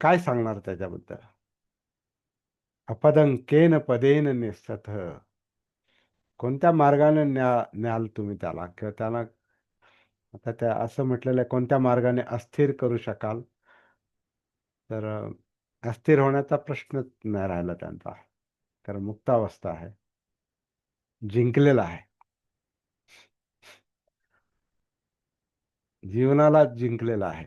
काय सांगणार त्याच्याबद्दल? अपदंकेन पदेन निस्सतः. कोणत्या मार्गाने न्याल तुम्ही त्याला? किंवा त्याला आता त्या असं म्हटलेलं आहे, कोणत्या मार्गाने अस्थिर करू शकाल? तर अस्थिर होण्याचा प्रश्नच नाही राहिला त्यांचा. कारण मुक्तावस्था आहे. जिंकलेला आहे. जीवनाला जिंकलेला आहे.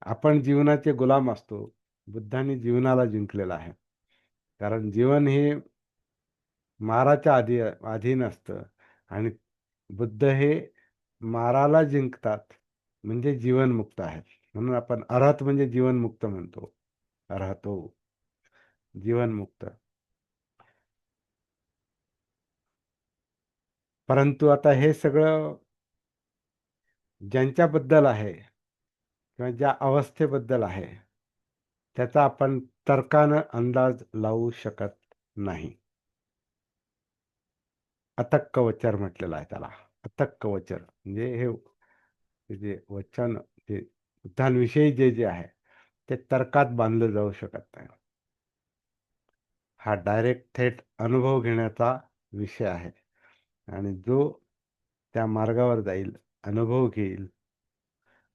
आपण जीवनाचे गुलाम असतो. बुद्धांनी जीवनाला जिंकलेलं आहे. कारण जीवन हे माराच्या अधीन असतं आणि बुद्ध हे माराला जिंकतात म्हणजे जीवनमुक्त आहेत. म्हणून आपण अरहत म्हणजे जीवनमुक्त म्हणतो. अरहतो, जीवनमुक्त. परंतु आता हे सगळं ज्यांच्याबद्दल आहे किंवा ज्या अवस्थेबद्दल आहे, त्याचा आपण तर्कानं अंदाज लावू शकत नाही. अतक्क वचर म्हटलेलं आहे त्याला. अतक्क वचर म्हणजे हे जे वचन जे बुद्धांविषयी जे आहे, ते तर्कात बांधलं जाऊ शकत नाही. हा डायरेक्ट थेट अनुभव घेण्याचा विषय आहे आणि जो त्या मार्गावर जाईल, अनुभव घेईल,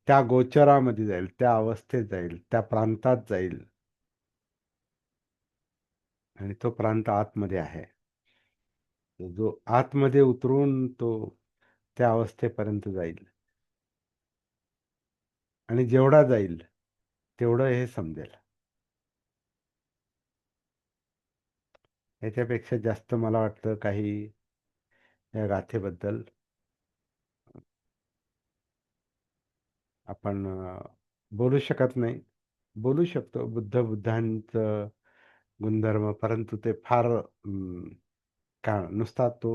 त्या गोचरामध्ये जाईल, त्या अवस्थेत जाईल, त्या प्रांतात जाईल आणि तो प्रांत आतमध्ये आहे. जो आतमध्ये उतरून तो त्या अवस्थेपर्यंत जाईल आणि जेवढा जाईल, तेवढं हे समजेल. याच्यापेक्षा जास्त मला वाटतं काही या गाथेबद्दल आपण बोलू शकत नाही. बोलू शकतो बुद्धांचं गुणधर्म, परंतु ते फार काय नुसता तो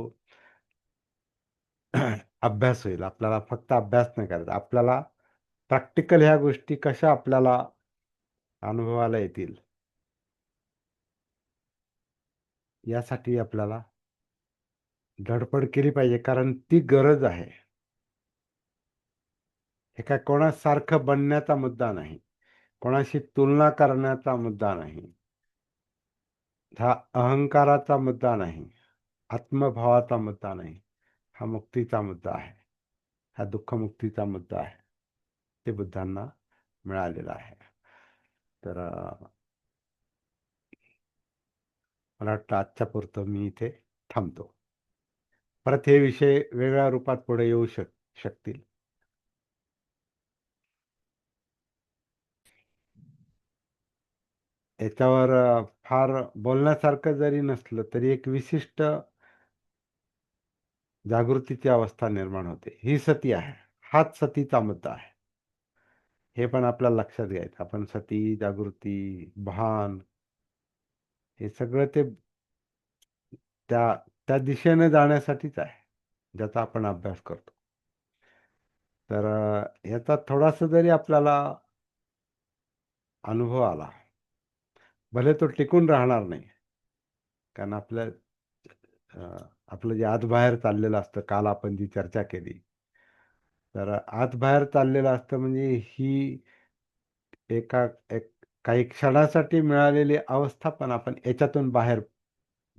अभ्यास होईल. आपल्याला फक्त अभ्यास नाही करायचा. आपल्याला प्रॅक्टिकल ह्या गोष्टी कशा आपल्याला अनुभवाला येतील, यासाठी आपल्याला धडपड केली पाहिजे. कारण ती गरज आहे. हे काय कोणासारखं बनण्याचा मुद्दा नाही. कोणाशी तुलना करण्याचा मुद्दा नाही. हा अहंकाराचा मुद्दा नाही. आत्मभावाचा मुद्दा नाही. हा मुक्तीचा मुद्दा आहे. हा दुःखमुक्तीचा मुद्दा आहे. ते बुद्धांना मिळालेलं आहे. तर मला वाटतं आजच्या पुरतं मी इथे थांबतो. परत हे विषय वेगळ्या रूपात पुढे येऊ शकतील. याच्यावर फार बोलण्यासारखं जरी नसलं तरी एक विशिष्ट जागृतीची अवस्था निर्माण होते. ही सती आहे. हाच सतीचा मुद्दा आहे. हे पण आपल्याला लक्षात घ्यायचं. आपण सती, जागृती, भान हे सगळं ते त्या त्या दिशेने जाण्यासाठीच आहे, ज्याचा आपण अभ्यास करतो. तर याचा थोडासा जरी आपल्याला अनुभव आला, भले तो टिकून राहणार नाही. कारण आपलं जे आत-बाहेर चाललेलं असतं, काल आपण जी चर्चा केली. तर आत-बाहेर चाललेलं असतं म्हणजे ही एक काही क्षणासाठी मिळालेली अवस्था, पण आपण याच्यातून बाहेर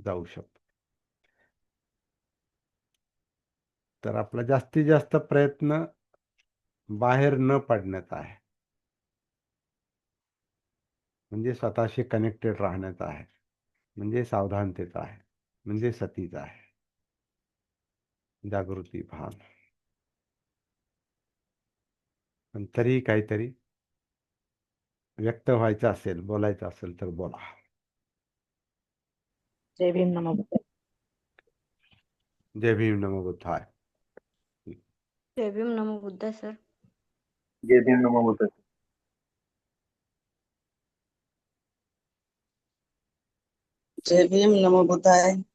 जाऊ शकतो. तर आपला जास्तीत जास्त प्रयत्न बाहेर न पडण्याचा आहे. म्हणजे स्वतःशी कनेक्टेड राहण्याचा आहे. म्हणजे सावधानतेचा आहे. म्हणजे सतीचा आहे. जागृती, भान. पण तरीही काहीतरी व्यक्त व्हायचं असेल, बोलायचं असेल तर बोला. जय भीम नमो बुद्धाय. जय भीम, नमो बुद्धाय. जय भीम नमो बुद्धाय सर. जय भीम नमो बुद्धाय. जय भीम नमो बुद्धाय.